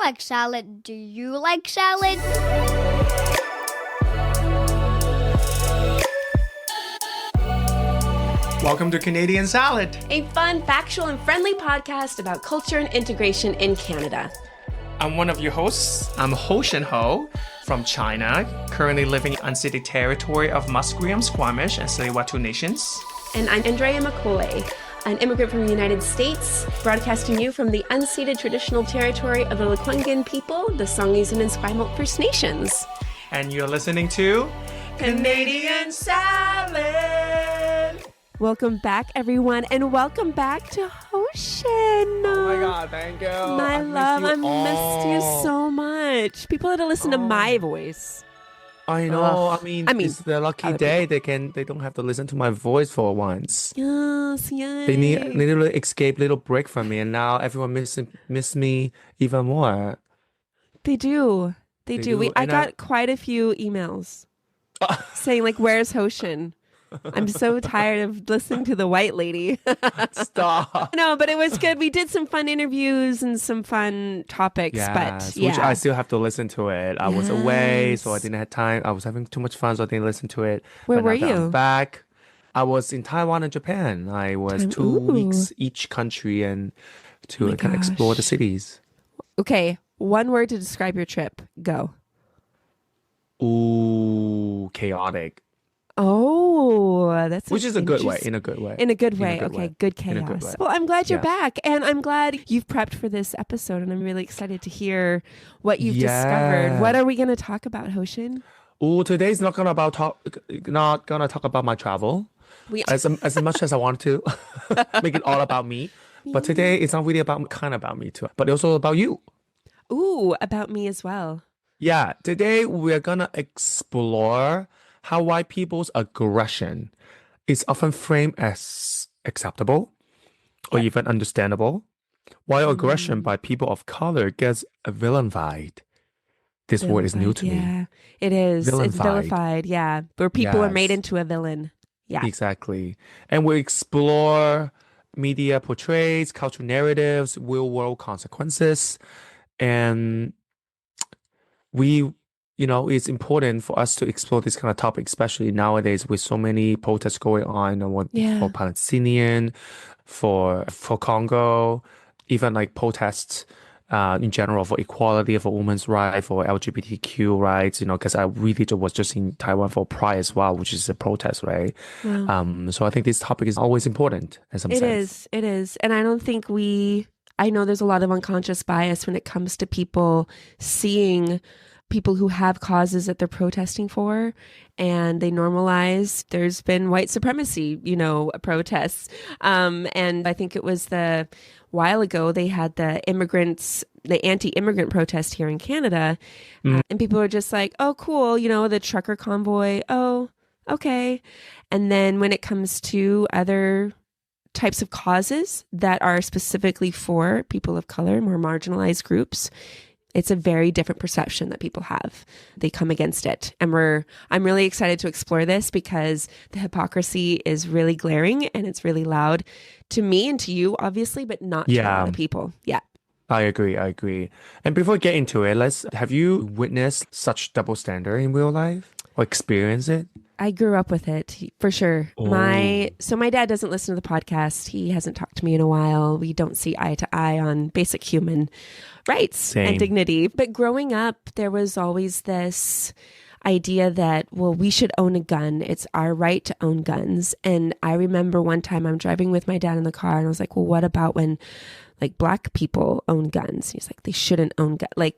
like salad. Do you like salad? Welcome to Canadian Salad, a fun, factual, and friendly podcast about culture and integration in Canada. I'm one of your hosts. I'm Hostion Ho from China, currently living in unceded territory of Musqueam, Squamish, and Tsleil-Waututh nations. And I'm Andrea McCauley, an immigrant from the United States, broadcasting you from the unceded traditional territory of the Lekwungen people, the Songhees and Esquimalt First Nations. And you're listening to Canadian Salad. Welcome back, everyone, and welcome back to Hostion. Oh my God, thank you. My love, I missed you so much. People had to listen to my voice. I know. I mean, it's the lucky day they don't have to listen to my voice for once. Yes. They need a little escape, little break from me, and now everyone miss me even more. They do. They do. I got quite a few emails saying like, "Where's Hostion? I'm so tired of listening to the white lady." Stop. No, but it was good. We did some fun interviews and some fun topics, yes, but yeah. Which I still have to listen to it. I was away, so I didn't have time. I was having too much fun, so I didn't listen to it. Where but were now that you? I'm back. I was in Taiwan and Japan. I was 2 weeks each country and to kind of explore the cities. Okay, one word to describe your trip. Go. Ooh, chaotic. Oh, that's which is a good way. In a good way. In a good way. Okay, good chaos. Well, I'm glad you're back, and I'm glad you've prepped for this episode, and I'm really excited to hear what you've discovered. What are we going to talk about, Hoshin? Oh, today's not gonna talk about my travel. As much as I want to make it all about me, but today it's not really about me too, but also about you. Ooh, about me as well. Yeah, today we're gonna explore how white people's aggression is often framed as acceptable or even understandable, while aggression by people of color gets vilified. This word is new to me. Yeah, it is. Vilified. It's vilified, yeah. Where people are made into a villain. Yeah. Exactly. And we explore media portrays, cultural narratives, real-world consequences, and it's important for us to explore this kind of topic, especially nowadays with so many protests going on for Palestinian, for Congo, even like protests in general for equality, for women's rights, for LGBTQ rights, because I really was just in Taiwan for Pride as well, which is a protest, right? Wow. So I think this topic is always important in some sense. It is. And I don't think I know there's a lot of unconscious bias when it comes to people seeing people who have causes that they're protesting for, and they normalize. There's been white supremacy, protests. And I think it was while ago, they had the anti-immigrant protest here in Canada. And people were just like, oh, cool. The trucker convoy. Oh, okay. And then when it comes to other types of causes that are specifically for people of color, more marginalized groups, it's a very different perception that people have. They come against it. And I'm really excited to explore this because the hypocrisy is really glaring and it's really loud to me and to you, obviously, but not to a lot of people. Yeah. I agree. And before we get into it, have you witnessed such double standard in real life or experienced it? I grew up with it for sure. Oh. My dad doesn't listen to the podcast. He hasn't talked to me in a while. We don't see eye to eye on basic human rights and dignity. But growing up, there was always this idea that, well, we should own a gun. It's our right to own guns. And I remember one time I'm driving with my dad in the car and I was like, well, what about when like black people own guns? He's like, they shouldn't own guns.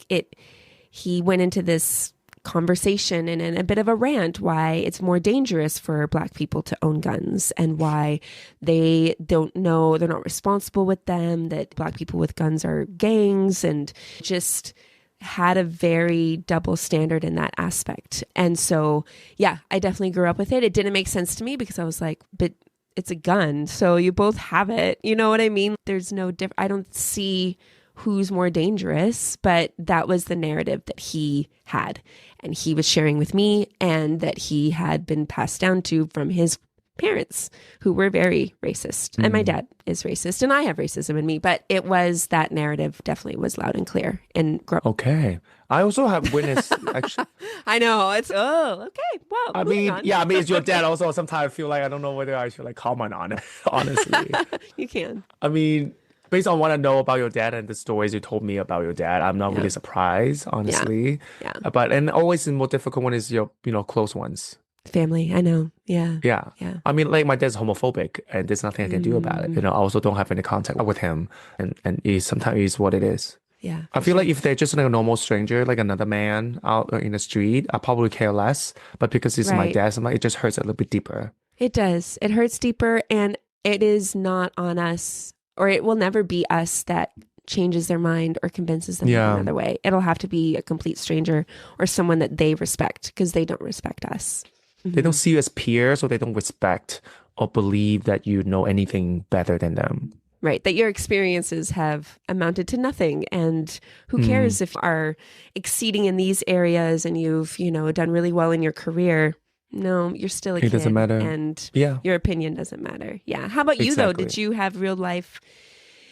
He went into this conversation and in a bit of a rant why it's more dangerous for black people to own guns and why they don't know, they're not responsible with them, that black people with guns are gangs, and just had a very double standard in that aspect. And so, yeah, I definitely grew up with it. It didn't make sense to me because I was like, but it's a gun. So you both have it. You know what I mean? There's no I don't see who's more dangerous, but that was the narrative that he had and he was sharing with me and that he had been passed down to from his parents who were very racist. And my dad is racist and I have racism in me, but it was that narrative definitely was loud and clear and Okay. I also have witnessed actually. I know it's okay. Well, I mean, it's your dad also. Sometimes I feel like I don't know whether I should like comment on it, honestly. You can. I mean, based on what I know about your dad and the stories you told me about your dad, I'm not really surprised, honestly. Yeah. But and always the more difficult one is your, close ones. Family, I know. Yeah. Yeah. I mean, like my dad's homophobic and there's nothing I can do about it. I also don't have any contact with him and sometimes it's what it is. Yeah. I feel like if they're just like a normal stranger, like another man out in the street, I probably care less. But because it's my dad, sometimes it just hurts a little bit deeper. It does. It hurts deeper, and it is not on us, or it will never be us that changes their mind or convinces them another way. It'll have to be a complete stranger or someone that they respect because they don't respect us. They don't see you as peers, or they don't respect or believe that you know anything better than them. Right. That your experiences have amounted to nothing. And who cares if you are exceeding in these areas and you've, done really well in your career. No, you're still a kid. It doesn't matter. And your opinion doesn't matter. Yeah. How about you, though? Did you have real life?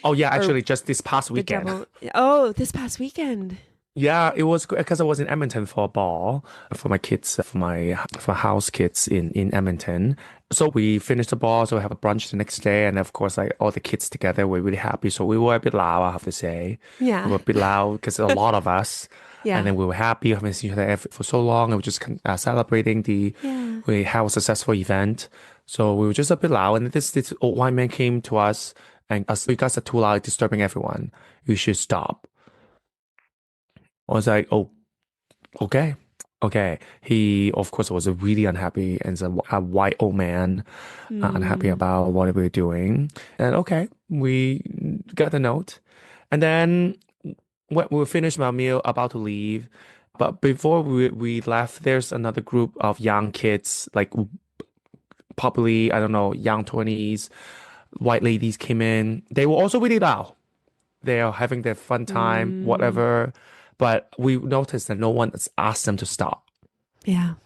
Oh, yeah. Actually, just this past weekend. This past weekend. Yeah, it was because I was in Edmonton for a ball for my kids, for house kids in Edmonton. So we finished the ball, so we have a brunch the next day, and of course, like all the kids together, we're really happy. So we were a bit loud, I have to say. Yeah, we were a bit loud because a lot of us. Yeah, and then we were happy. Having seen each other for so long, and we're just celebrating we had a successful event. So we were just a bit loud, and this old white man came to us, and you guys are too loud, disturbing everyone. You should stop. I was like, oh, okay. He, of course, was really unhappy and a white old man, unhappy about what we were doing. And okay, we got the note. And then when we finished my meal, about to leave. But before we left, there's another group of young kids, like probably, I don't know, young 20s, white ladies came in. They were also really loud. They are having their fun time, whatever. But we noticed that no one has asked them to stop. Yeah.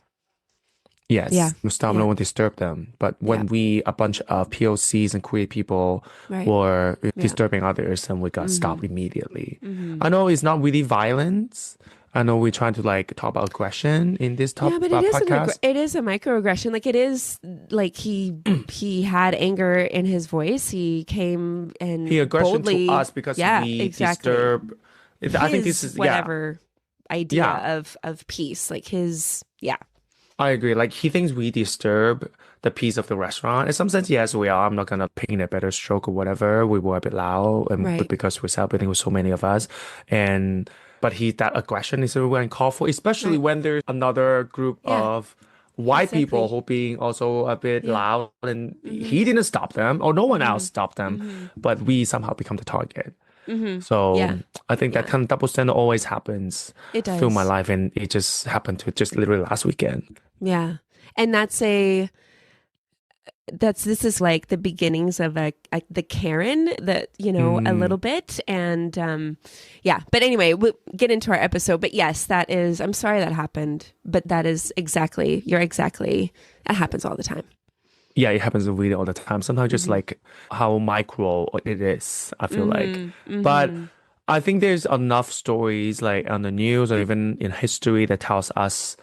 Yes. Yeah. Stop. No one disturbed them. But when a bunch of POCs and queer people were disturbing others, then we got stopped immediately. I know it's not really violence. I know we're trying to like talk about aggression in this topic. Yeah, but it is a microaggression. Like it is like he had anger in his voice. He came and he aggression boldly, to us because we disturb. I think this is whatever idea of peace, like his I agree. Like he thinks we disturb the peace of the restaurant. In some sense, yes, we are. I'm not gonna paint a better stroke or whatever. We were a bit loud, and because we're celebrating with so many of us, but that aggression is really uncalled for, especially when there's another group of white people who being also a bit loud, and he didn't stop them, or no one else stopped them, but we somehow become the target. So I think that kind of double standard always happens through my life, and it just happened to just literally last weekend. Yeah, and this is like the beginnings of the Karen that a little bit, and But anyway, we'll get into our episode. But yes, that is. I'm sorry that happened, but that is exactly. That happens all the time. Yeah, it happens really all the time. Sometimes just like how micro it is, I feel like. But I think there's enough stories like on the news or even in history that tells us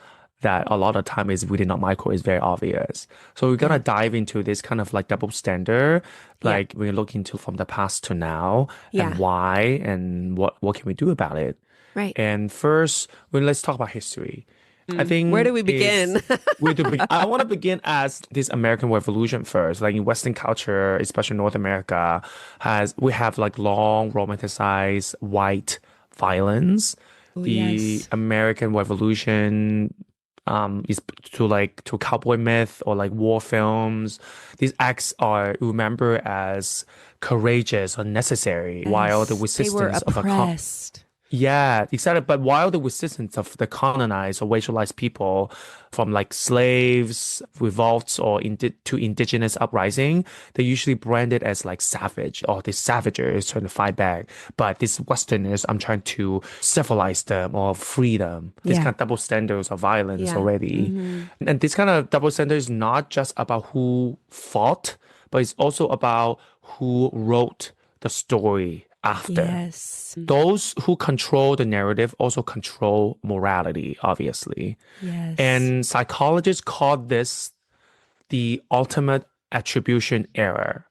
that a lot of time is really not micro, is very obvious. So we're gonna dive into this kind of like double standard, like we're looking to from the past to now and why and what can we do about it. Right. And first, let's talk about history. I think where do we begin? I want to begin as this American Revolution first. Like in Western culture, especially North America, we have like long romanticized white violence. American Revolution is to cowboy myth or like war films. These acts are remembered as courageous or necessary, while the resistance they were oppressed. Yeah, exactly. But while the resistance of the colonized or racialized people from like slaves, revolts, or to indigenous uprising, they usually brand it as like savage or the savager is trying to fight back. But these Westerners, I'm trying to civilize them or free them. These Yeah. kind of double standards of violence Yeah. already. And this kind of double standard is not just about who fought, but it's also about who wrote the story after. Yes. Those who control the narrative also control morality, obviously. Yes. And psychologists call this the ultimate attribution error.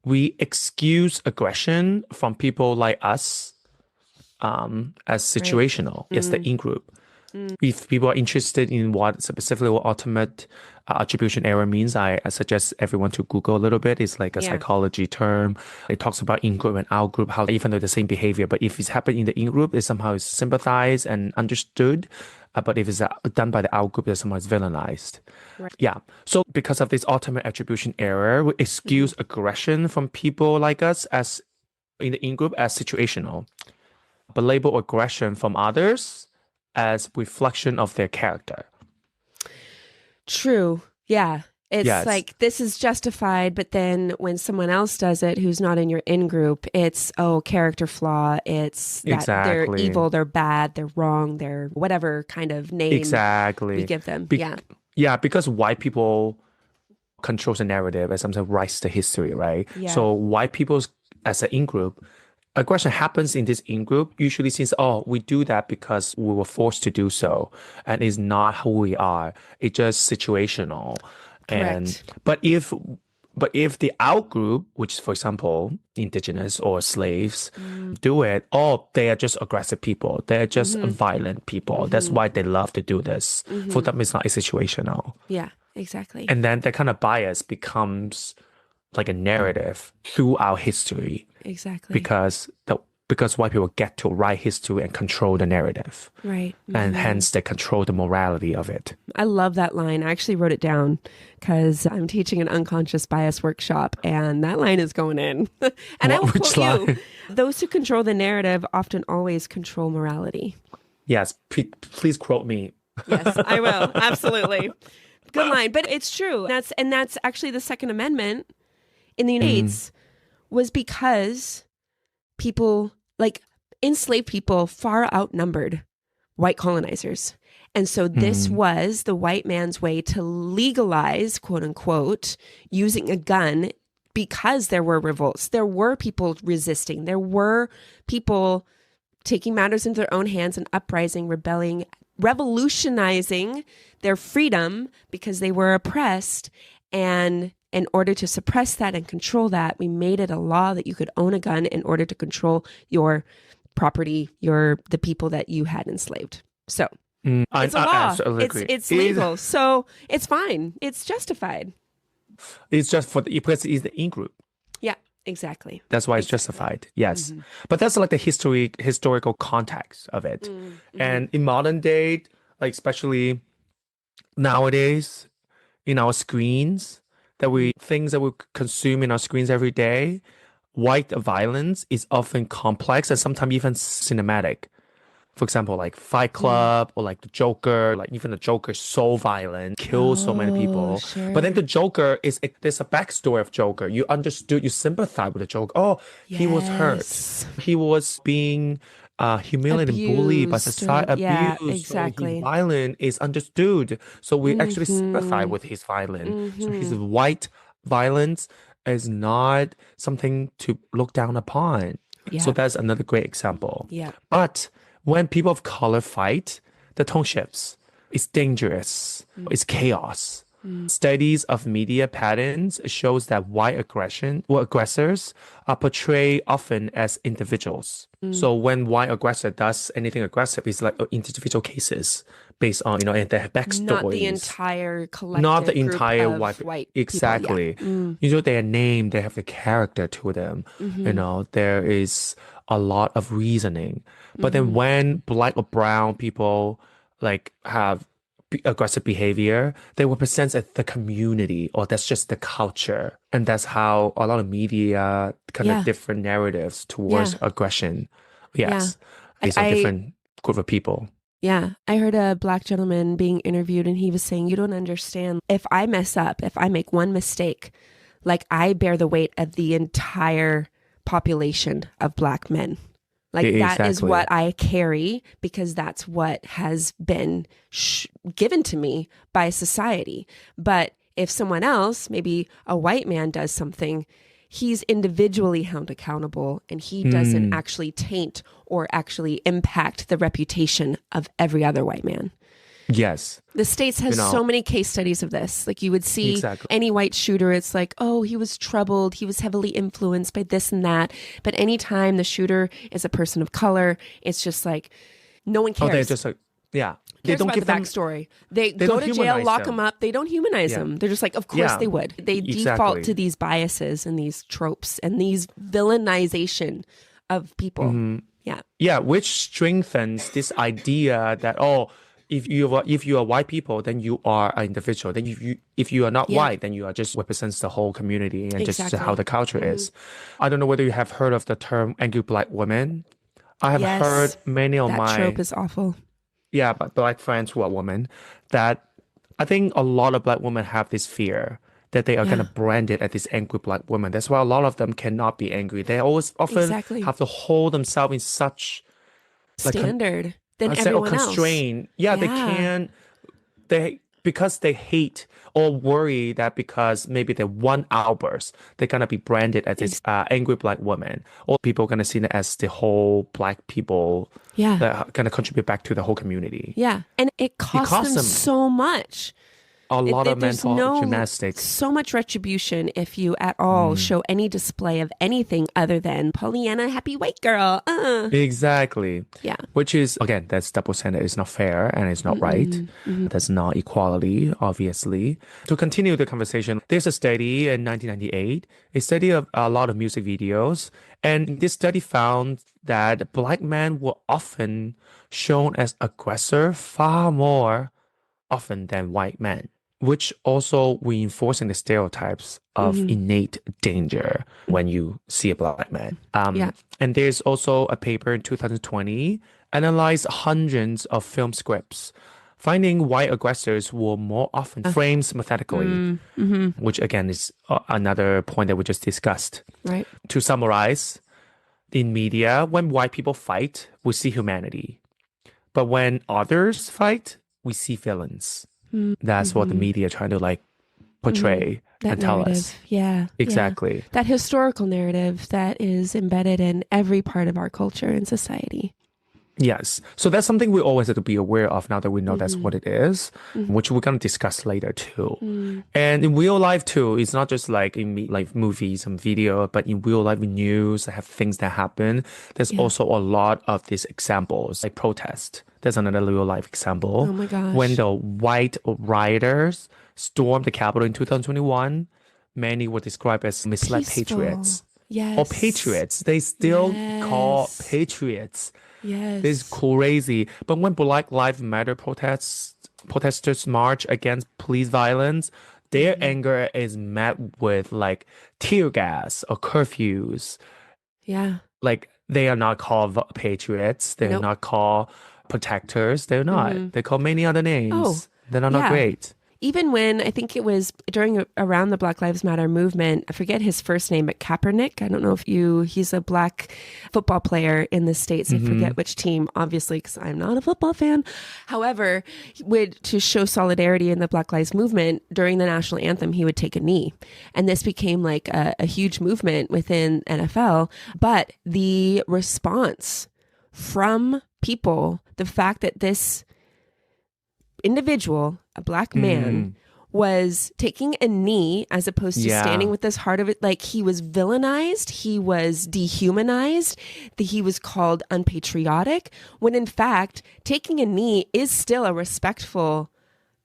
We excuse aggression from people like us as situational. Yes, the in-group. If people are interested in what specifically what ultimate attribution error means, I suggest everyone to Google a little bit. It's like a psychology term. It talks about in-group and out-group, how even though the same behavior, but if it's happened in the in-group, it somehow is sympathized and understood. But if it's done by the out-group, it somehow is villainized. Right. Yeah. So because of this ultimate attribution error, we excuse aggression from people like us as in the in-group as situational, but label aggression from others as reflection of their character. True. Yeah. It's Yes. like this is justified, but then when someone else does it who's not in your in group, it's character flaw. It's that they're Exactly. evil, they're bad, they're wrong, they're whatever kind of name Exactly. we give them. Yeah, because white people controls the narrative and sometimes writes the history, right? Yeah. So white people as an in-group, aggression happens in this in-group usually since, we do that because we were forced to do so. And it's not who we are. It's just situational. Correct. But if the out group, which is, for example, indigenous or slaves, do it, they are just aggressive people. They're just violent people. That's why they love to do this. For them, it's not situational. Yeah, exactly. And then that kind of bias becomes like a narrative throughout history Exactly. because white people get to write history and control the narrative. Right. And hence they control the morality of it. I love that line. I actually wrote it down because I'm teaching an unconscious bias workshop and that line is going in. And I will Which quote you. line? Those who control the narrative often always control morality. Yes, please quote me. Yes, I will. Absolutely. Good line. But it's true. That's actually the Second Amendment in the United States was because people, like enslaved people, far outnumbered white colonizers. And so this was the white man's way to legalize, quote unquote, using a gun because there were revolts. There were people resisting. There were people taking matters into their own hands and uprising, rebelling, revolutionizing their freedom because they were oppressed. And in order to suppress that and control that, we made it a law that you could own a gun in order to control your property, the people that you had enslaved. So it's a law. It's legal. So it's fine. It's justified. It's just because it's the in-group. Yeah, exactly. That's why it's justified. Yes. But that's like the historical context of it. And in modern day, like especially nowadays in our screens, things that we consume in our screens every day, white violence is often complex and sometimes even cinematic. For example, like Fight Club or like the Joker, like even the Joker is so violent, kills so many people. Sure. But then the Joker there's a backstory of Joker. You sympathize with the Joker. Oh, he was hurt. He was being humiliated and bullied by society. Yeah, abused. exactly. So his violence is understood. So we actually sympathize with his violence. So his white violence is not something to look down upon. Yeah. So that's another great example. Yeah. But when people of color fight, the tone shifts. It's dangerous. It's chaos. Studies of media patterns shows that white aggressors are portrayed often as individuals. So when white aggressor does anything aggressive, it's like individual cases based on and their backstories. Not the entire collective. Not the group entire of white exactly. People. Yeah. They are named. They have the character to them. There is a lot of reasoning. But then when black or brown people like have aggressive behavior, they represent the community, or that's just the culture. And that's how a lot of media kind of different narratives towards aggression. Yes. based on different group of people. Yeah. I heard a Black gentleman being interviewed and he was saying, you don't understand. If I mess up, if I make one mistake, like I bear the weight of the entire population of Black men. Like that is what I carry because that's what has been given to me by society. But if someone else, maybe a white man does something, he's individually held accountable and he doesn't actually taint or actually impact the reputation of every other white man. Yes. The States has so many case studies of this. Like you would see any white shooter, it's like, oh, he was troubled. He was heavily influenced by this and that. But anytime the shooter is a person of color, it's just like, no one cares. Oh, they're just like, yeah. They don't give the backstory. They go to jail, lock them up. They don't humanize them. They're just like, of course they would. They default to these biases and these tropes and these villainization of people. Mm-hmm. Yeah. Yeah, which strengthens this idea that, if you are white people, then you are an individual. Then if you are not white, then you are just represents the whole community and just how the culture is. I don't know whether you have heard of the term angry Black women. I have heard many of that trope is awful. Yeah, but Black friends who are women, that I think a lot of Black women have this fear that they are kind of branded as this angry Black woman. That's why a lot of them cannot be angry. They often have to hold themselves in such standard than everyone else. Constraint. Yeah, they can't. Because they hate or worry that because maybe they one outburst, they're gonna be branded as this angry Black woman, or people are gonna see it as the whole Black people that are gonna contribute back to the whole community. Yeah, and it costs them so much. A lot of mental gymnastics. So much retribution if you at all show any display of anything other than Pollyanna, happy white girl. Exactly. Yeah. Which is, again, that's double standard. It's not fair and it's not right. That's not equality, obviously. To continue the conversation, there's a study in 1998, a study of a lot of music videos. And this study found that Black men were often shown as aggressor far more often than white men, which also reinforcing the stereotypes of innate danger when you see a Black man. And there's also a paper in 2020 analyzed hundreds of film scripts, finding white aggressors were more often framed sympathetically, which again is another point that we just discussed. Right. To summarize, in media, when white people fight, we see humanity. But when others fight, we see villains. That's what the media are trying to portray and tell us. Yeah. Exactly. Yeah. That historical narrative that is embedded in every part of our culture and society. Yes. So that's something we always have to be aware of now that we know that's what it is, which we're going to discuss later too. And in real life too, it's not just like in movies and video, but in real life news, have things that happen. There's also a lot of these examples, like protest. There's another real life example. Oh my gosh. When the white rioters stormed the Capitol in 2021, many were described as misled patriots. Yes. Or patriots. They still call patriots. Yes. This is crazy. But when Black Lives Matter protesters march against police violence, their anger is met with tear gas or curfews. Yeah. They are not called patriots. They're not called protectors. They're not. They're called many other names. Oh, they're not great. Even when, I think it was around the Black Lives Matter movement, I forget his first name, but Kaepernick, I don't know if he's a Black football player in the States. I forget which team, obviously, because I'm not a football fan. However, to show solidarity in the Black Lives movement, during the national anthem, he would take a knee. And this became a huge movement within NFL. But the response from people, the fact that this individual, a Black man, was taking a knee as opposed to standing with this heart of it. He was villainized, he was dehumanized, he was called unpatriotic, when in fact, taking a knee is still a respectful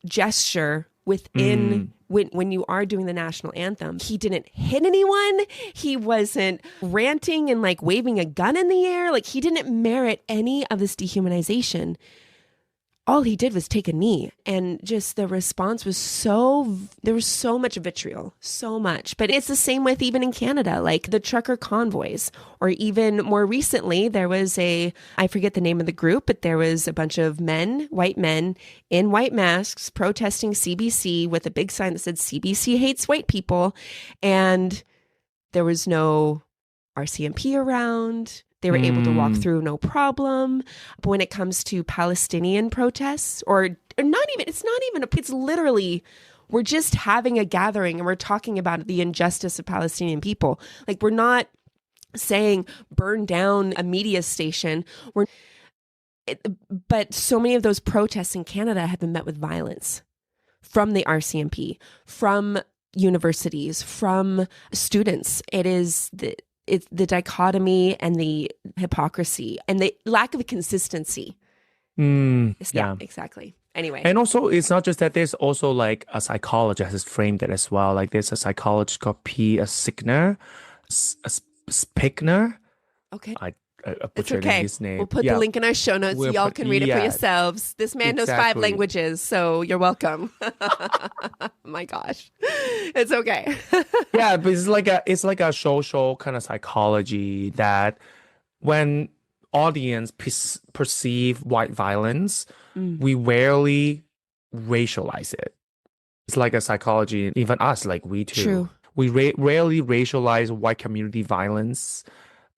gesture within when you are doing the national anthem. He didn't hit anyone. He wasn't ranting and waving a gun in the air. He didn't merit any of this dehumanization. all he did was take a knee, and just the response was there was so much vitriol, so much. But it's the same with even in Canada, like the trucker convoys, or even more recently, there was I forget the name of the group, but there was a bunch of white men in white masks protesting CBC with a big sign that said CBC hates white people. And there was no RCMP around. They were able to walk through no problem. But when it comes to Palestinian protests, or not even, it's literally, we're just having a gathering and we're talking about the injustice of Palestinian people. Like, we're not saying burn down a media station. But so many of those protests in Canada have been met with violence from the RCMP, from universities, from students. It's the dichotomy and the hypocrisy and the lack of consistency. Yeah, exactly. Anyway. And also, it's not just that. There's also like a psychologist has framed it as well. Like there's a psychologist called P. Spickner. Okay. I It's butchered okay. his name. We'll put the link in our show notes so y'all can read it for yourselves. This man knows 5 languages, so you're welcome. My gosh. It's okay. Yeah, but it's like a social kind of psychology that when audience perceive white violence, we rarely racialize it. It's like a psychology, even us, like we too. True. We rarely racialize white community violence,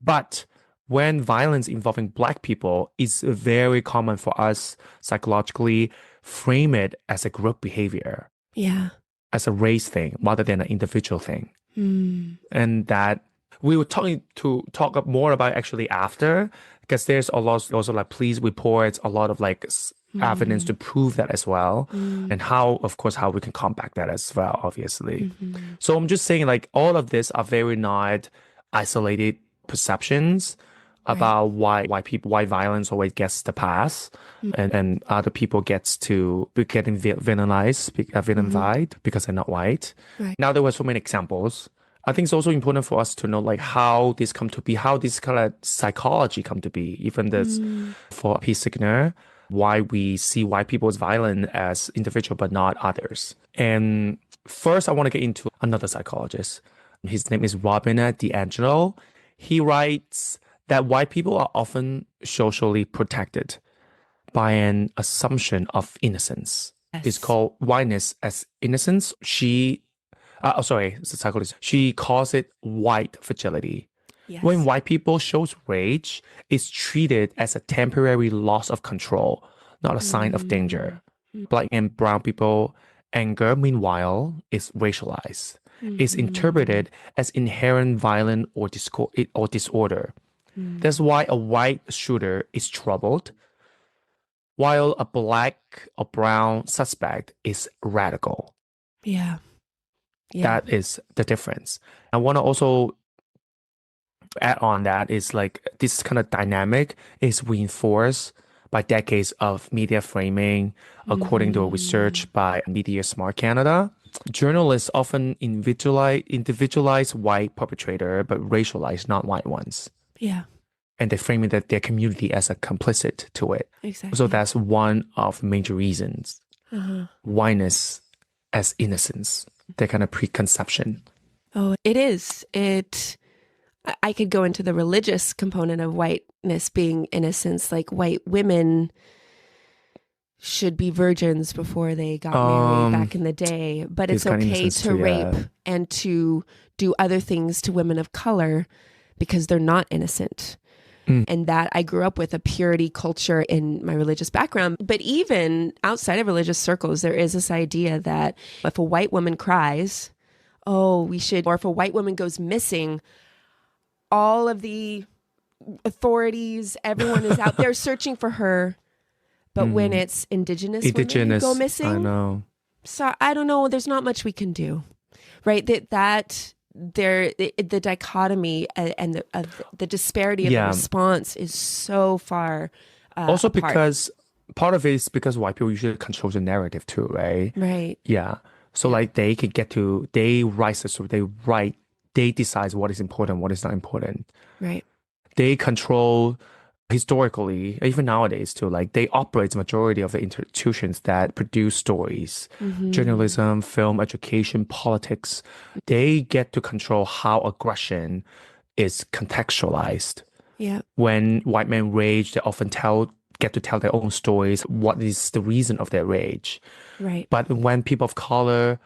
but when violence involving Black people, it's very common for us psychologically frame it as a group behavior. Yeah. As a race thing rather than an individual thing. And that we were talk more about actually after, because there's a lot also like police reports, a lot of like evidence to prove that as well. And how we can combat that as well, obviously. So I'm just saying, like, all of this are very not isolated perceptions about why violence always gets the pass, and other people gets to be getting vilified because they're not white. Right. Now there were so many examples. I think it's also important for us to know like how this come to be, how this kind of psychology come to be. Even this for P. Signer, why we see white people as violent as individual but not others. And first, I want to get into another psychologist. His name is Robin DiAngelo. He writes that white people are often socially protected by an assumption of innocence. Yes. It's called whiteness as innocence. It's a psychologist. She calls it white fragility. Yes. When white people shows rage, it's treated as a temporary loss of control, not a sign of danger. Black and brown people anger, meanwhile, is racialized. It's interpreted as inherent violence or disorder. That's why a white shooter is troubled, while a Black or brown suspect is radical. Yeah. That is the difference. I want to also add on that is like this kind of dynamic is reinforced by decades of media framing, according to a research by Media Smart Canada. Journalists often individualize white perpetrator, but racialize non-white ones. Yeah. And they frame it that their community as a complicit to it. Exactly. So that's one of the major reasons. Whiteness as innocence, that kind of preconception. Oh, it is. I could go into the religious component of whiteness being innocence, like white women should be virgins before they got married back in the day, but it's okay to rape and to do other things to women of color because they're not innocent. And that I grew up with a purity culture in my religious background. But even outside of religious circles, there is this idea that if a white woman cries, or if a white woman goes missing, all of the authorities, everyone is out there searching for her. But when it's indigenous women who go missing, I know. So I don't know. There's not much we can do, right? The dichotomy and the disparity of the response is so far. Also, apart. because part of it is because white people usually control the narrative too, right? Right. Yeah. So like they write the story, they decide what is important, what is not important. Right. They control historically, even nowadays too, like they operate the majority of the institutions that produce stories, journalism, film, education, politics. They get to control how aggression is contextualized. Yeah. When white men rage, they often get to tell their own stories. What is the reason of their rage? Right. But when people of color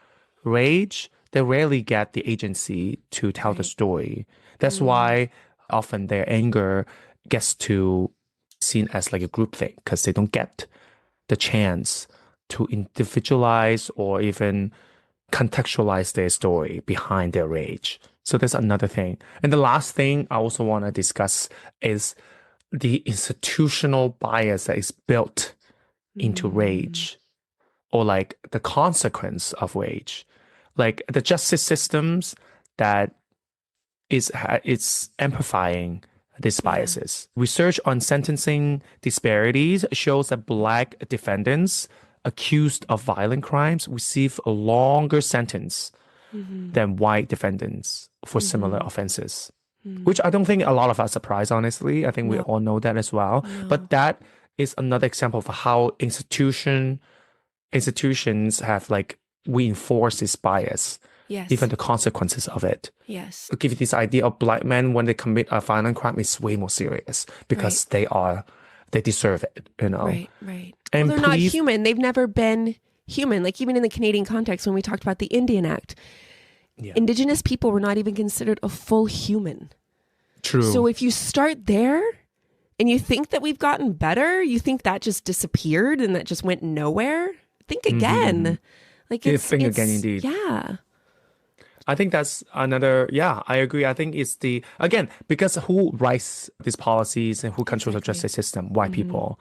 rage, they rarely get the agency to tell the story. That's why often their anger gets to seen as like a group thing because they don't get the chance to individualize or even contextualize their story behind their rage. So that's another thing. And the last thing I also want to discuss is the institutional bias that is built into rage, or like the consequence of rage. Like the justice systems that it's amplifying these biases. Research on sentencing disparities shows that Black defendants accused of violent crimes receive a longer sentence than white defendants for similar offenses, which I don't think a lot of us are surprised, honestly. I think we all know that as well. But that is another example of how institutions have like reinforced this bias. Yes. Even the consequences of it. Yes. To give you this idea of Black men when they commit a violent crime is way more serious because they deserve it, you know. Right, right. And they're not human. They've never been human. Like even in the Canadian context, when we talked about the Indian Act, Indigenous people were not even considered a full human. True. So if you start there and you think that we've gotten better, you think that just disappeared and that just went nowhere, think again. Like think again, indeed. Yeah. I think that's another, I agree. I think it's again, because who writes these policies and who controls the justice system? White people.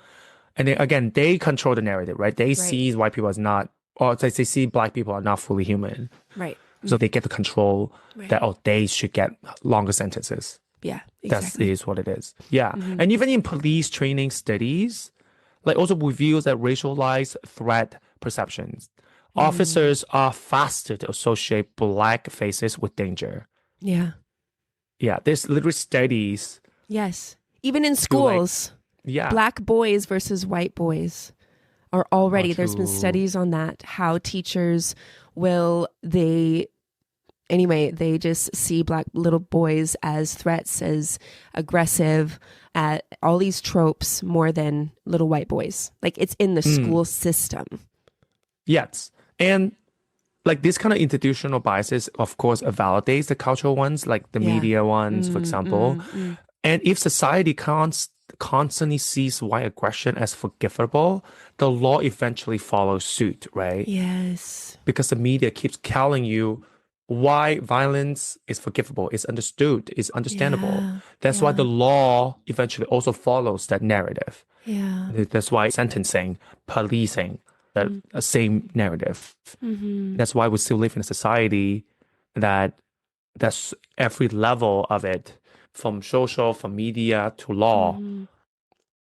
And then, again, they control the narrative, right? They see white people as not, or they see Black people are not fully human. Right. So they get to control that, they should get longer sentences. Yeah, exactly. That is what it is. Yeah. And even in police training studies, like also reveals that racialized threat perceptions. Officers are faster to associate Black faces with danger. Yeah. Yeah, there's literally studies. Yes. Even in schools, Black boys versus white boys are already, there's been studies on that, how teachers they just see Black little boys as threats, as aggressive, at all these tropes more than little white boys. Like it's in the school system. Yes. And like this kind of institutional biases, of course, validates the cultural ones, like the media ones, for example. And if society constantly sees white aggression as forgivable, the law eventually follows suit, right? Yes. Because the media keeps telling you why violence is forgivable, is understood, is understandable. Yeah. That's why the law eventually also follows that narrative. Yeah. That's why sentencing, policing, that same narrative. That's why we still live in a society that's every level of it, from social, from media to law,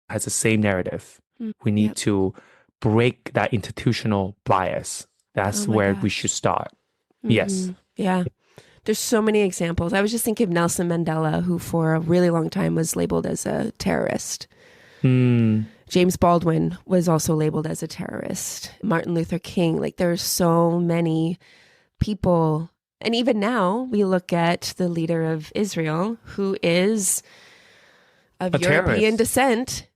has the same narrative. We need to break that institutional bias. That's where we should start. Yes. Yeah. There's so many examples. I was just thinking of Nelson Mandela, who for a really long time was labeled as a terrorist. James Baldwin was also labeled as a terrorist. Martin Luther King. Like there are so many people. And even now we look at the leader of Israel, who is of European descent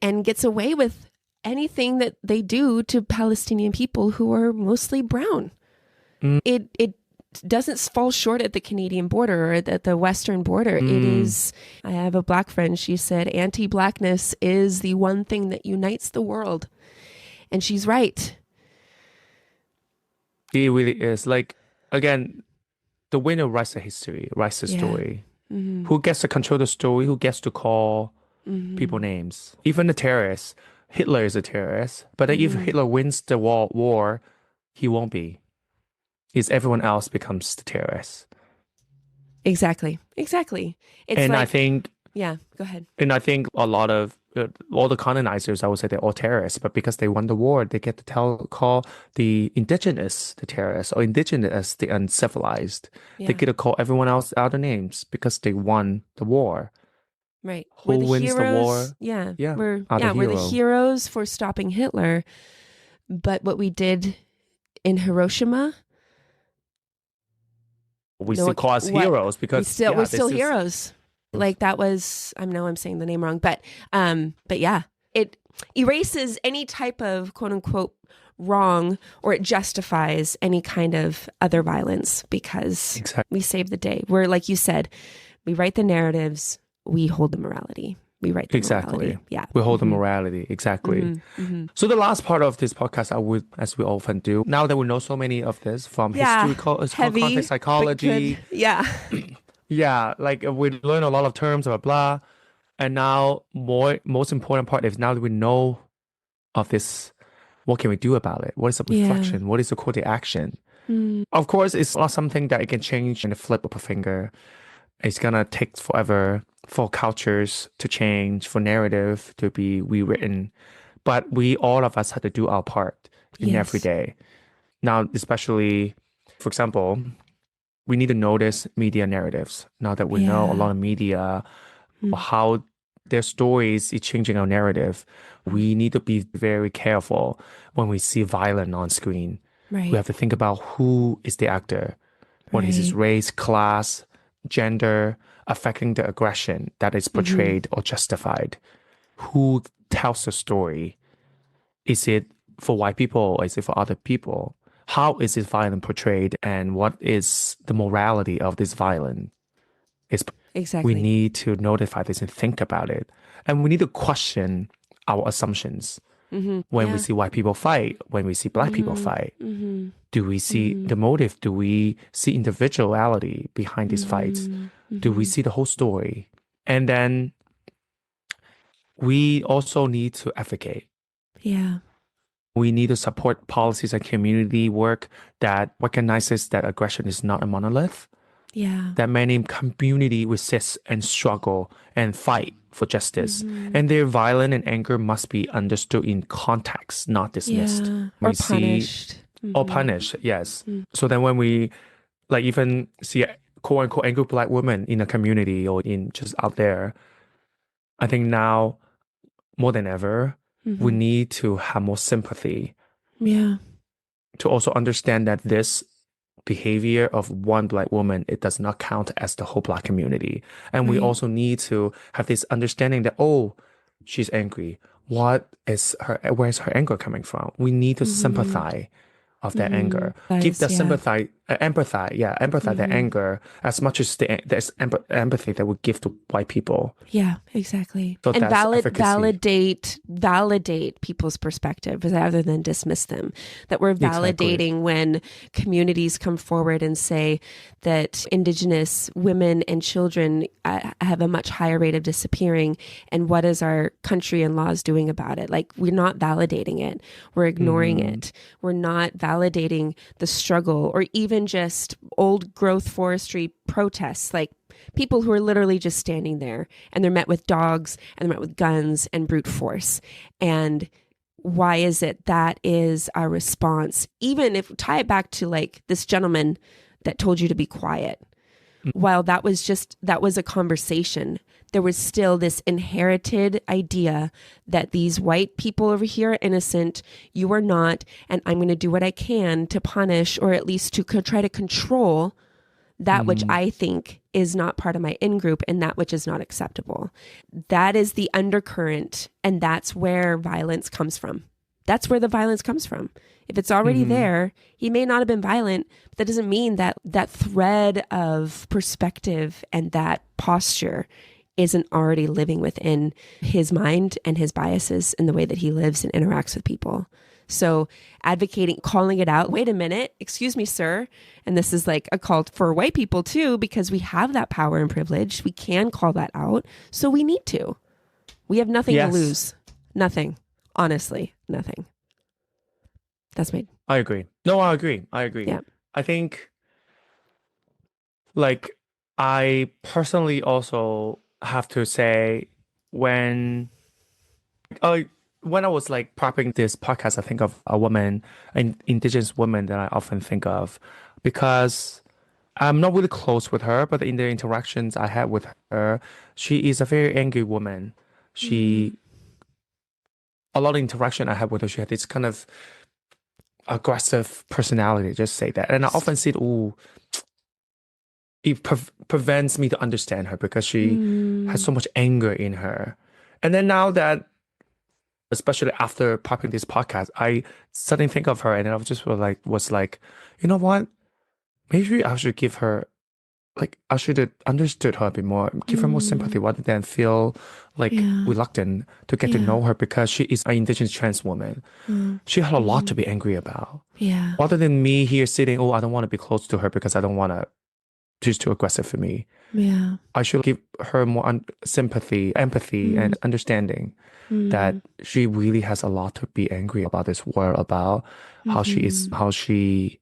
and gets away with anything that they do to Palestinian people who are mostly brown. It doesn't fall short at the Canadian border or at the Western border. It is, I have a Black friend, she said, anti-Blackness is the one thing that unites the world. And she's right. It really is. Like, again, the winner writes the history, writes the story. Who gets to control the story? Who gets to call people names? Even the terrorists. Hitler is a terrorist. But if Hitler wins the war, he won't be. Everyone else becomes the terrorist. Exactly. It's I think... Yeah, go ahead. And I think a lot of... all the colonizers, I would say they're all terrorists. But because they won the war, they get to call the indigenous the terrorists, or indigenous the uncivilized. They get to call everyone else other names because they won the war. Right. Who We're the wins the heroes. war? Yeah. Yeah, We're are the we're the hero. heroes for stopping Hitler. But what we did in Hiroshima, We still call us heroes because we're still this is heroes. Like that was, I know I'm saying the name wrong, but yeah, it erases any type of quote unquote wrong, or it justifies any kind of other violence because exactly. we save the day. We're, like you said, we write the narratives, we hold the morality. We write the morality. Yeah. We hold the morality. Exactly. So the last part of this podcast, I would, as we often do, now that we know so many of this from historical heavy, context, psychology. Yeah. Yeah. Like we learn a lot of terms, blah, blah. And now most important part is now that we know of this, what can we do about it? What is the reflection? What is the call to action? Of course, it's not something that it can change in a flip of a finger. It's gonna take forever for cultures to change, for narrative to be rewritten. But all of us have to do our part in every day. Now, especially, for example, we need to notice media narratives. Now that we know a lot of media, how their stories is changing our narrative, we need to be very careful when we see violence on screen. Right. We have to think about who is the actor, what is his race, class, gender, affecting the aggression that is portrayed or justified. Who tells the story? Is it for white people or is it for other people? How is this violence portrayed and what is the morality of this violence? Exactly. We need to notify this and think about it. And we need to question our assumptions. When we see white people fight, when we see black people fight, do we see the motive? Do we see individuality behind these fights? Do we see the whole story? And then we also need to advocate. Yeah. We need to support policies and community work that recognizes that aggression is not a monolith. Yeah. That many community resist and struggle and fight for justice. And their violence and anger must be understood in context, not dismissed. Or punished. Or punished, yes. So then when we like even see a quote unquote angry black woman in a community or in just out there, I think now more than ever, we need to have more sympathy. Yeah. To also understand that this behavior of one black woman, it does not count as the whole black community. And we also need to have this understanding that, oh, she's angry. Where is her anger coming from? We need to sympathize of that anger. Give the empathize that anger as much as there's empathy that we give to white people. Yeah, exactly. So and that's validate people's perspective rather than dismiss them. That we're validating when communities come forward and say that Indigenous women and children have a much higher rate of disappearing, and what is our country and laws doing about it? Like, we're not validating it. We're ignoring it. We're not validating the struggle, or even just old growth forestry protests, like people who are literally just standing there and they're met with dogs and they're met with guns and brute force. And why is it that is our response? Even if tie it back to like this gentleman that told you to be quiet. While that was a conversation, there was still this inherited idea that these white people over here are innocent, you are not, and I'm going to do what I can to punish, or at least to try to control that which I think is not part of my in-group and that which is not acceptable. That is the undercurrent, and that's where violence comes from. That's where the violence comes from. If it's already there, he may not have been violent, but that doesn't mean that that thread of perspective and that posture isn't already living within his mind and his biases in the way that he lives and interacts with people. So advocating, calling it out, wait a minute, excuse me, sir. And this is like a call for white people too, because we have that power and privilege. We can call that out. So we need to. We have nothing to lose. Nothing. Honestly, nothing. That's me. I agree. No, I agree. Yeah. I think, like, I personally also have to say when I was like prepping this podcast, I think of a woman, an Indigenous woman that I often think of, because I'm not really close with her, but in the interactions I had with her, she is a very angry woman. She, a lot of interaction I had with her, she had this kind of aggressive personality, just say that. And I often see it, oh, it prevents me to understand her because she has so much anger in her. And then now that, especially after popping this podcast, I suddenly think of her and I was like, you know what? Maybe I should give her, like, I should have understood her a bit more, give her more sympathy rather than feel like reluctant to get to know her because she is an Indigenous trans woman. She had a lot to be angry about. Yeah. Rather than me here sitting, oh, I don't want to be close to her because I don't want to, she's too aggressive for me. Yeah. I should give her more sympathy, empathy, and understanding that she really has a lot to be angry about this world, about how she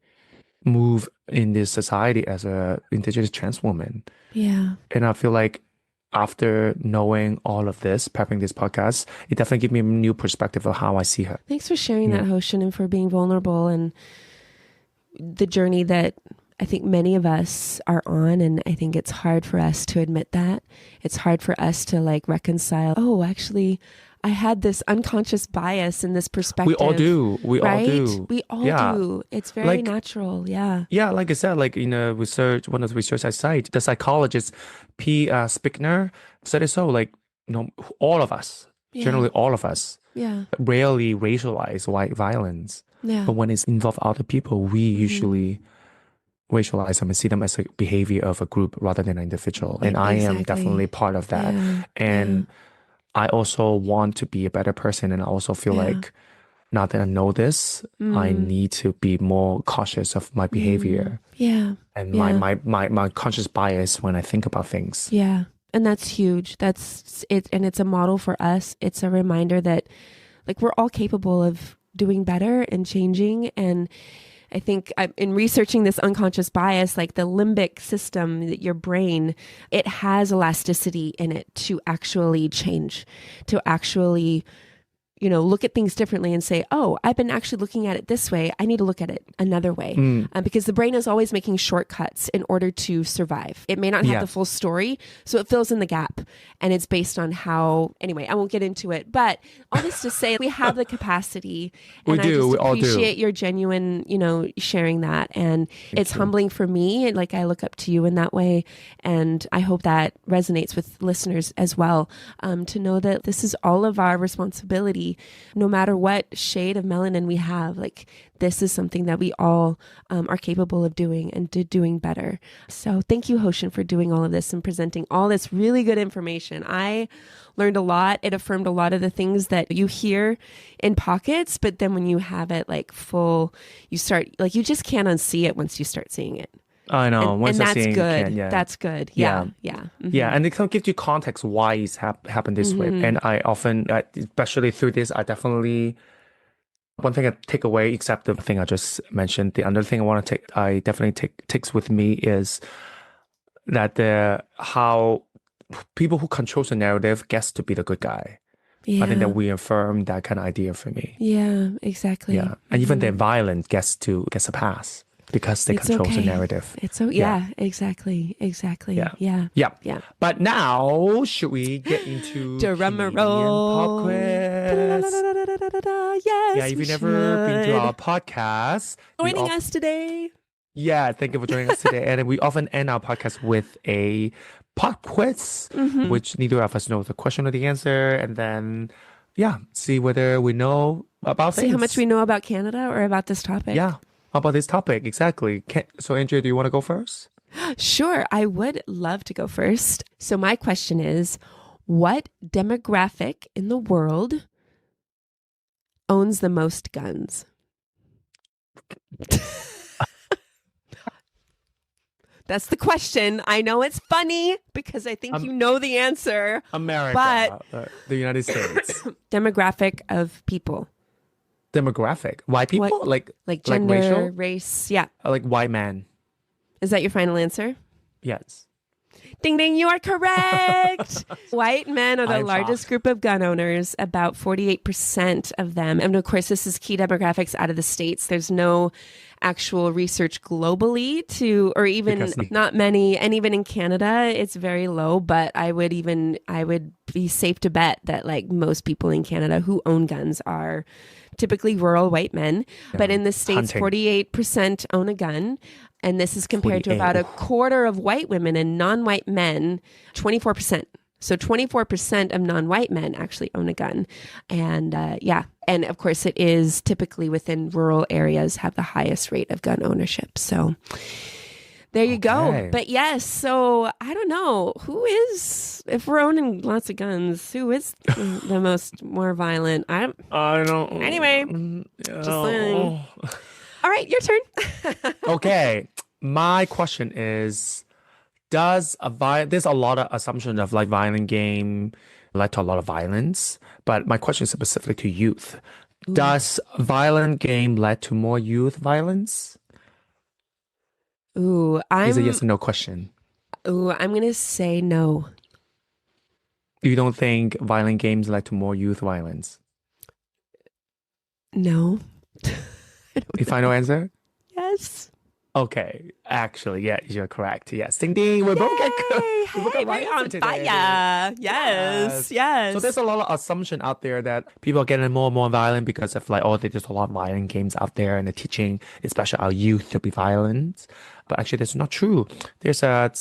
move in this society as a Indigenous trans woman. Yeah. And I feel like after knowing all of this, prepping this podcast, it definitely gave me a new perspective of how I see her. Thanks for sharing that, Hostion, and for being vulnerable and the journey that I think many of us are on. And I think it's hard for us to admit that. It's hard for us to like reconcile, oh, actually, I had this unconscious bias in this perspective. We all do. We right? all do. We all do. It's very like, natural. Yeah. Yeah. Like I said, like in a research, one of the research I cite, the psychologist P. Spickner said it so, like, you know, all of us, generally all of us, rarely racialize white violence. Yeah. But when it's involved other people, we usually racialize them and see them as a behavior of a group rather than an individual. And I am definitely part of that. Yeah. And I also want to be a better person. And I also feel like now that I know this, I need to be more cautious of my behavior. Yeah. And my conscious bias when I think about things. Yeah. And that's huge. That's it. And it's a model for us. It's a reminder that like we're all capable of doing better and changing. And I think in researching this unconscious bias, like the limbic system, your brain, it has elasticity in it to actually change, to actually, you know, look at things differently and say, oh, I've been actually looking at it this way. I need to look at it another way. Because the brain is always making shortcuts in order to survive. It may not have the full story, so it fills in the gap. And it's based on how, anyway, I won't get into it. But all this to say, we have the capacity. And we all do. I appreciate your genuine, you know, sharing that. And it's humbling for me. Like I look up to you in that way. And I hope that resonates with listeners as well, to know that this is all of our responsibility. No matter what shade of melanin we have, like this is something that we all are capable of doing and doing better. So thank you, Hostion, for doing all of this and presenting all this really good information. I learned a lot. It affirmed a lot of the things that you hear in pockets, but then when you have it like full, you start, like you just can't unsee it once you start seeing it. I know. And that's good. That's good. Yeah. Yeah. And it can give you context why it's happened this way. And I often, especially through this, I definitely, one thing I take away, except the thing I just mentioned, the other thing I definitely takes with me is that how people who control the narrative gets to be the good guy. I think that we affirm that kind of idea for me. Yeah, exactly. Yeah. And even the violence gets a pass. Because they control the narrative. It's exactly. Yeah. But now, should we get into drum roll? Pop quiz? Yes. If you've never been to our podcast, joining us today. Yeah, thank you for joining us today. And we often end our podcast with a pop quiz, which neither of us know the question or the answer, and then see whether we know about things. See how much we know about Canada or about this topic. Yeah. About this topic, exactly. So, Andrea, do you want to go first? Sure, I would love to go first. So my question is, what demographic in the world owns the most guns? That's the question. I know it's funny because I think you know the answer. America, but the United States. Demographic of people. Demographic, white people, like gender, like racial? race, like white man. Is that your final answer? Yes. Ding ding, you are correct. White men are the largest group of gun owners, about 48% of them. And of course, this is key demographics out of the States. There's no actual research globally or even not many. And even in Canada, it's very low, but I would be safe to bet that like most people in Canada who own guns are typically rural white men. Yeah. But in the States, 48% own a gun. And this is compared to about a quarter of white women and non-white men, 24%. So 24% of non-white men actually own a gun. And and of course it is typically within rural areas have the highest rate of gun ownership. So there you go. But yes, so I don't know if we're owning lots of guns, who is the more violent? I don't know. Anyway, just saying. All right, your turn. Okay, my question is, there's a lot of assumption of like violent game led to a lot of violence, but my question is specific to youth. Ooh. Does violent game led to more youth violence? Ooh, it's a yes or no question. Ooh, I'm gonna say no. You don't think violent games led to more youth violence? No. Your final answer? Yes. Okay. Actually, yeah, you're correct. Yes. Ding ding. We both get good. Hey, we're on fire. Yes. So there's a lot of assumption out there that people are getting more and more violent because of like, there's a lot of violent games out there and they're teaching, especially our youth, to be violent. But actually, that's not true. There's a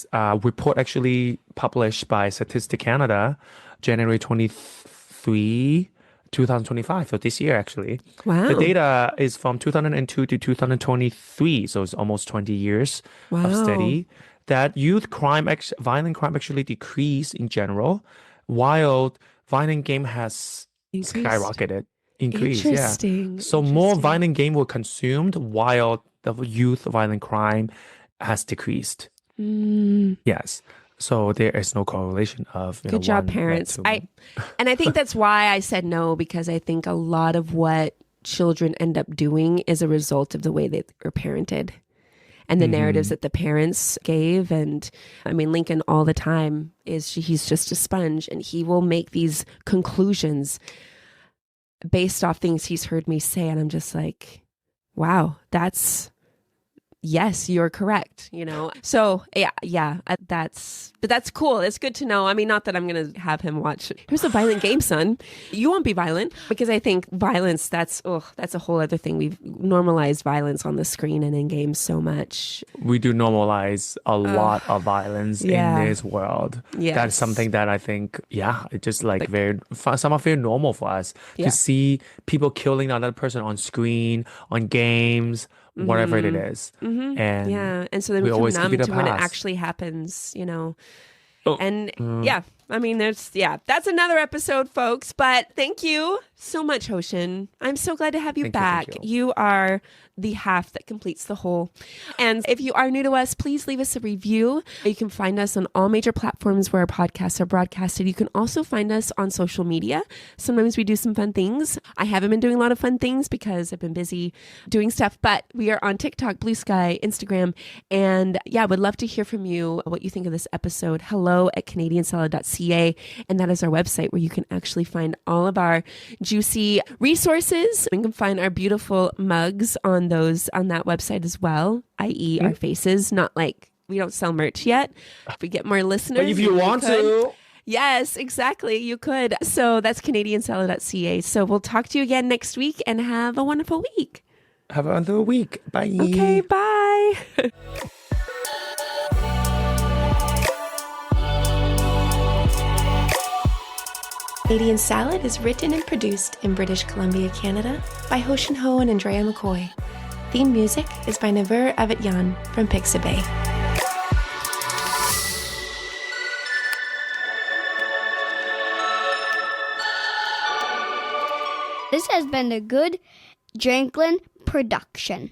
report actually published by Statistics Canada, January 23, 2025, so this year actually. Wow. The data is from 2002 to 2023, so it's almost 20 years of study, that violent crime actually decreased in general, while violent game has skyrocketed. Increased. Interesting. So more violent game were consumed while the youth violent crime has decreased. Yes. So there is no correlation of good job, parents. I think that's why I said no, because I think a lot of what children end up doing is a result of the way they were parented and the narratives that the parents gave. And I mean, Lincoln all the time he's just a sponge, and he will make these conclusions based off things he's heard me say, and I'm just like, wow, yes, you're correct, So that's cool. It's good to know. I mean, not that I'm going to have him watch, here's a violent game, son. You won't be violent, because I think violence, that's a whole other thing. We've normalized violence on the screen and in games so much. We do normalize a lot of violence in this world. Yes. That's something that I think, it's just like very normal for us to see people killing another person on screen, on games, whatever it is. And so then we become numb to when it actually happens, I mean, that's another episode, folks, but thank you so much, Hostion. I'm so glad to have you back. You are the half that completes the whole. And if you are new to us, please leave us a review. You can find us on all major platforms where our podcasts are broadcasted. You can also find us on social media. Sometimes we do some fun things. I haven't been doing a lot of fun things because I've been busy doing stuff, but we are on TikTok, Blue Sky, Instagram, and would love to hear from you what you think of this episode. hello@canadiansalad.ca, and that is our website where you can actually find all of our juicy resources. You can find our beautiful mugs on that website as well, i.e. our faces. Not like we don't sell merch yet. If we get more listeners, but if you want to. Yes, exactly. You could. So that's canadiansalad.ca. So we'll talk to you again next week, and have a wonderful week. Have a wonderful week. Bye. Okay, bye. Canadian Salad is written and produced in British Columbia, Canada by Hostion Ho and Andrea McCoy. Theme music is by Naver Avatyan from Pixabay. This has been a good Janklin production.